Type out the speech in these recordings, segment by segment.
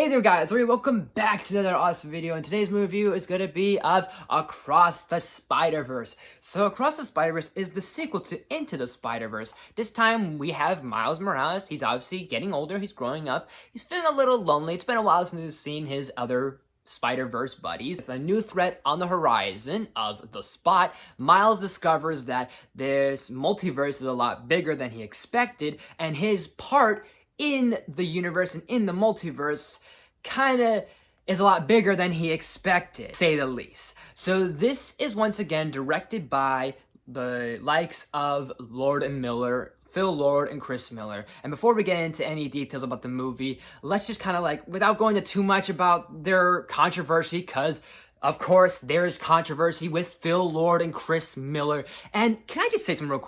Hey there guys, welcome back to another awesome video, and today's review is going to be of Across the Spider-Verse. So Across the Spider-Verse is the sequel to Into the Spider-Verse. This time we have Miles Morales. He's obviously getting older, he's growing up, he's feeling a little lonely. It's been a while since he's seen his other Spider-Verse buddies. With a new threat on the horizon of the Spot, Miles discovers that this multiverse is a lot bigger than he expected, and his part in the universe and in the multiverse kinda is a lot bigger than he expected, to say the least. So this is once again directed by the likes of Lord and Miller, Phil Lord and Chris Miller. And before we get into any details about the movie, let's just kind of without going into too much about their controversy, because of course there's controversy with Phil Lord and Chris Miller. And can I just say something real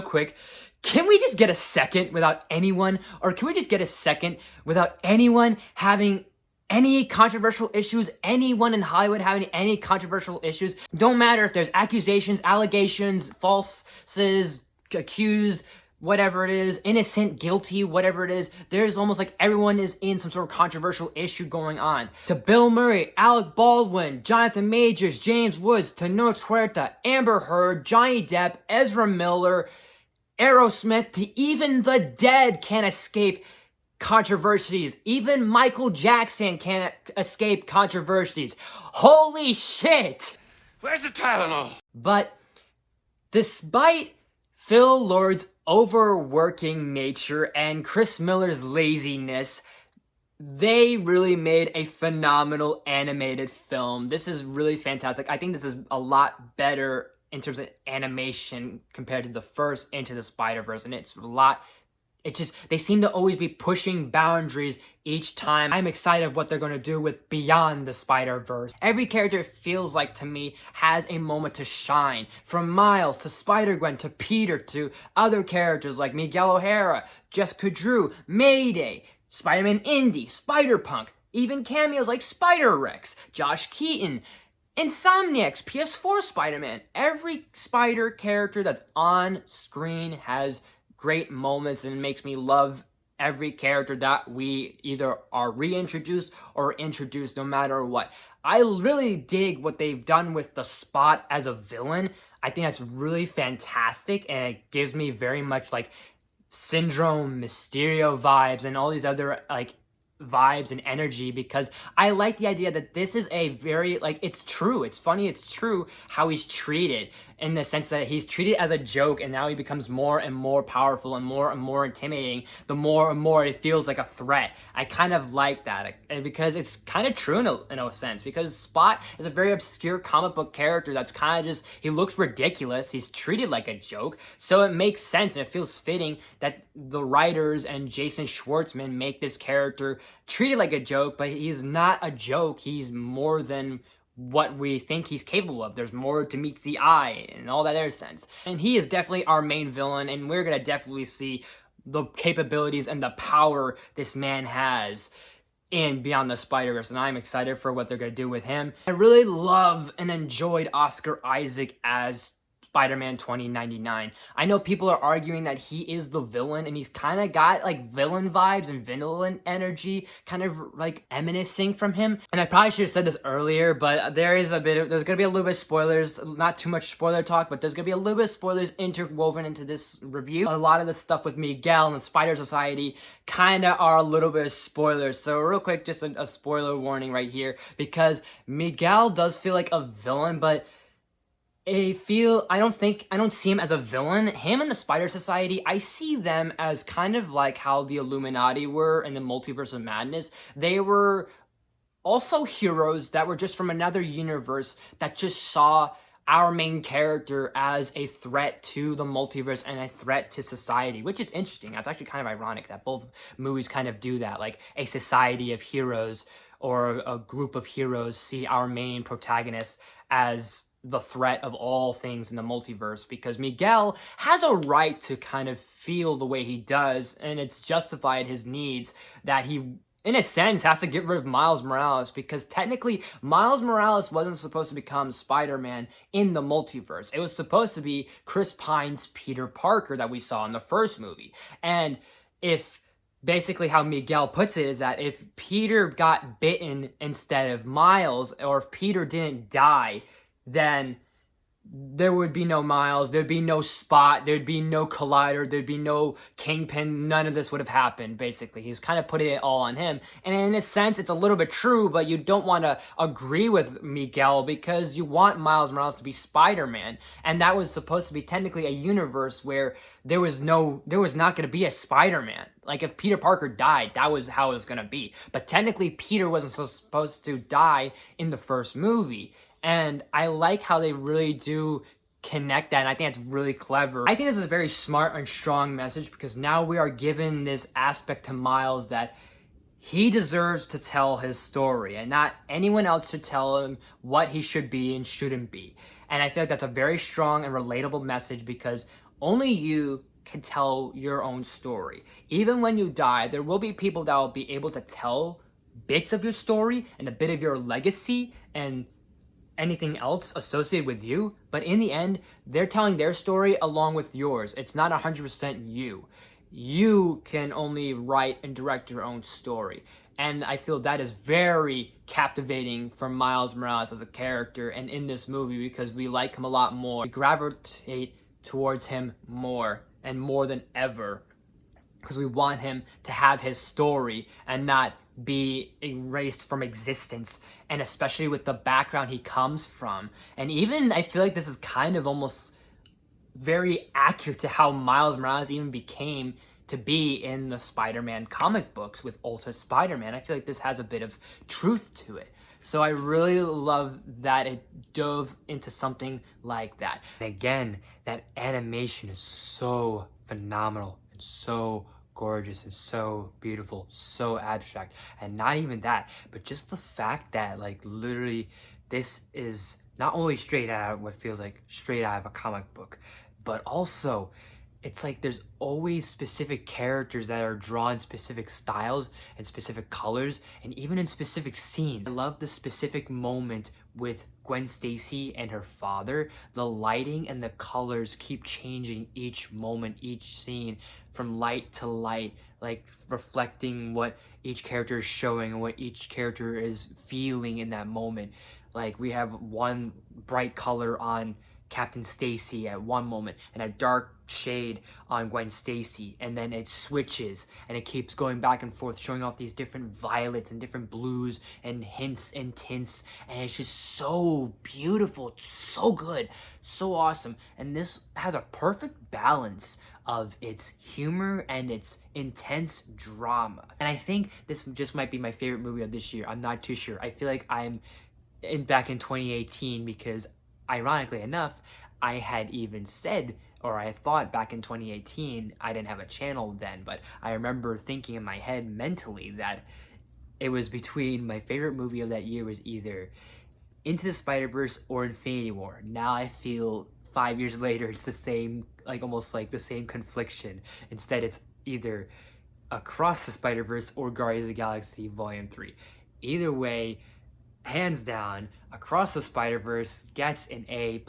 quick? Can we just get a second without anyone, or can we just get a second without anyone having any controversial issues, anyone in Hollywood having any controversial issues? Don't matter if there's accusations, allegations, falses, accused, whatever it is, innocent, guilty, whatever it is, there's almost like everyone is in some sort of controversial issue going on. To Bill Murray, Alec Baldwin, Jonathan Majors, James Woods, Tenoch Huerta, Amber Heard, Johnny Depp, Ezra Miller, Aerosmith, to even the dead can't escape controversies. Even Michael Jackson can't escape controversies. Holy shit! Where's the Tylenol? But despite Phil Lord's overworking nature and Chris Miller's laziness, they really made a phenomenal animated film. This is really fantastic. I think this is a lot better in terms of animation compared to the first Into the Spider-Verse, and they seem to always be pushing boundaries each time. I'm excited of what they're going to do with Beyond the Spider-Verse. Every character, it feels like to me, has a moment to shine. From Miles to Spider-Gwen to Peter to other characters like Miguel O'Hara, Jessica Drew, Mayday, Spider-Man Indy, Spider-Punk, even cameos like Spider-Rex, Josh Keaton, Insomniac's PS4 Spider-Man. Every Spider character that's on screen has great moments, and it makes me love every character that we either are reintroduced or introduced, no matter what. I really dig what they've done with the Spot as a villain. I think that's really fantastic, and it gives me very much like Syndrome, Mysterio vibes, and all these other vibes and energy, because I like the idea that this is a very, it's true, it's funny, it's true how he's treated, in the sense that he's treated as a joke, and now he becomes more and more powerful and more intimidating the more and more it feels like a threat. I kind of like that, and because it's kind of true in a sense, because Spot is a very obscure comic book character that's kind of just, he looks ridiculous, he's treated like a joke, so it makes sense and it feels fitting that the writers and Jason Schwartzman make this character treated like a joke, but he's not a joke, he's more than what we think he's capable of. There's more to meet the eye and all that other sense. And he is definitely our main villain, and we're gonna definitely see the capabilities and the power this man has in Beyond the Spider-Verse, and I'm excited for what they're gonna do with him. I really love and enjoyed Oscar Isaac as Spider-Man 2099. I know people are arguing that he is the villain, and he's kind of got villain vibes and villain energy kind of emanacing from him. And I probably should have said this earlier, but there's gonna be a little bit of spoilers, not too much spoiler talk, but there's gonna be a little bit of spoilers interwoven into this review. A lot of the stuff with Miguel and the Spider Society kind of are a little bit of spoilers. So real quick, just a spoiler warning right here, because Miguel does feel like a villain, but I don't see him as a villain. Him and the Spider Society, I see them as kind of like how the Illuminati were in the Multiverse of Madness. They were also heroes that were just from another universe that just saw our main character as a threat to the multiverse and a threat to society, which is interesting. That's actually kind of ironic that both movies kind of do that, like a society of heroes or a group of heroes see our main protagonist as the threat of all things in the multiverse, because Miguel has a right to kind of feel the way he does, and it's justified his needs that he, in a sense, has to get rid of Miles Morales, because technically Miles Morales wasn't supposed to become Spider-Man in the multiverse. It was supposed to be Chris Pine's Peter Parker that we saw in the first movie. And if basically how Miguel puts it is that if Peter got bitten instead of Miles, or if Peter didn't die, then there would be no Miles, there'd be no Spot, there'd be no Collider, there'd be no Kingpin. None of this would have happened, basically. He's kind of putting it all on him. And in a sense, it's a little bit true, but you don't want to agree with Miguel because you want Miles Morales to be Spider-Man. And that was supposed to be technically a universe where there was not going to be a Spider-Man. Like, if Peter Parker died, that was how it was going to be. But technically, Peter wasn't supposed to die in the first movie. And I like how they really do connect that, and I think it's really clever. I think this is a very smart and strong message because now we are given this aspect to Miles that he deserves to tell his story and not anyone else should tell him what he should be and shouldn't be. And I feel like that's a very strong and relatable message because only you can tell your own story. Even when you die, there will be people that will be able to tell bits of your story and a bit of your legacy and anything else associated with you, but in the end, they're telling their story along with yours. It's not 100% you. You can only write and direct your own story. And I feel that is very captivating for Miles Morales as a character and in this movie because we like him a lot more. We gravitate towards him more and more than ever because we want him to have his story and not be erased from existence, and especially with the background he comes from. And even I feel like this is kind of almost very accurate to how Miles Morales even became to be in the Spider-Man comic books with Ultimate Spider-Man. I feel like this has a bit of truth to it. So I really love that it dove into something like that. And again, that animation is so phenomenal and so gorgeous and so beautiful, so abstract. And not even that, but just the fact that like literally this is not only straight out of what feels like straight out of a comic book, but also it's like there's always specific characters that are drawn specific styles and specific colors and even in specific scenes. I love the specific moment with Gwen Stacy and her father. The lighting and the colors keep changing each moment, each scene, from light to light, like reflecting what each character is showing and what each character is feeling in that moment. Like we have one bright color on Captain Stacy at one moment and a dark shade on Gwen Stacy, and then it switches and it keeps going back and forth, showing off these different violets and different blues and hints and tints, and it's just so beautiful. It's so good, so awesome. And this has a perfect balance of its humor and its intense drama, and I think this just might be my favorite movie of this year. I'm not too sure. I feel like I'm back in 2018 because ironically enough, I had even said, or I thought back in 2018, I didn't have a channel then, but I remember thinking in my head mentally that it was between my favorite movie of that year was either Into the Spider-Verse or Infinity War. Now I feel 5 years later, it's the same, like almost like the same confliction. Instead, it's either Across the Spider-Verse or Guardians of the Galaxy Volume 3. Either way, hands down, Across the Spider-Verse gets an A+.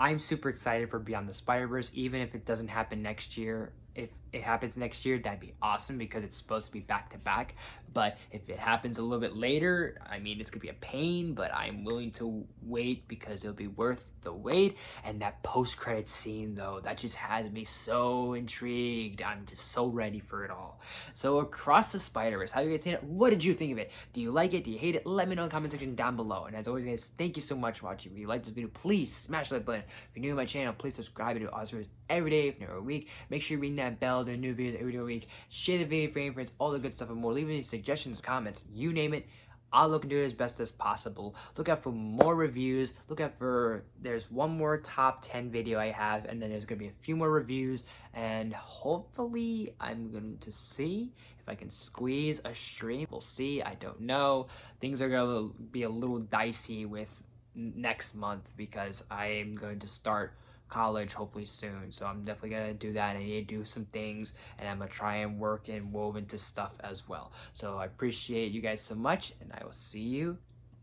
I'm super excited for Beyond the Spider-Verse, even if it doesn't happen next year. If it happens next year, that'd be awesome because it's supposed to be back to back. But if it happens a little bit later, I mean, it's gonna be a pain, but I'm willing to wait because it'll be worth the wait. And that post-credit scene, though, that just has me so intrigued. I'm just so ready for it all. So Across the Spider-Verse, how do you guys think it? What did you think of it? Do you like it? Do you hate it? Let me know in the comment section down below. And as always, guys, thank you so much for watching. If you like this video, please smash the like button. If you're new to my channel, please subscribe. I do awesome videos every day, if not every week. Make sure you ring that bell to new videos every day week. Share the video for your friends, all the good stuff and more. Leave any suggestions, comments, you name it. I'll look into it as best as possible. Look out for more reviews. Look out for, there's one more top 10 video I have, and then there's gonna be a few more reviews, and hopefully I'm going to see if I can squeeze a stream. We'll see, I don't know. Things are gonna be a little dicey with next month because I am going to start college hopefully soon, so I'm definitely gonna do that. I need to do some things, and I'm gonna try and work and wove into stuff as well. So I appreciate you guys so much, and I will see you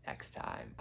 next time.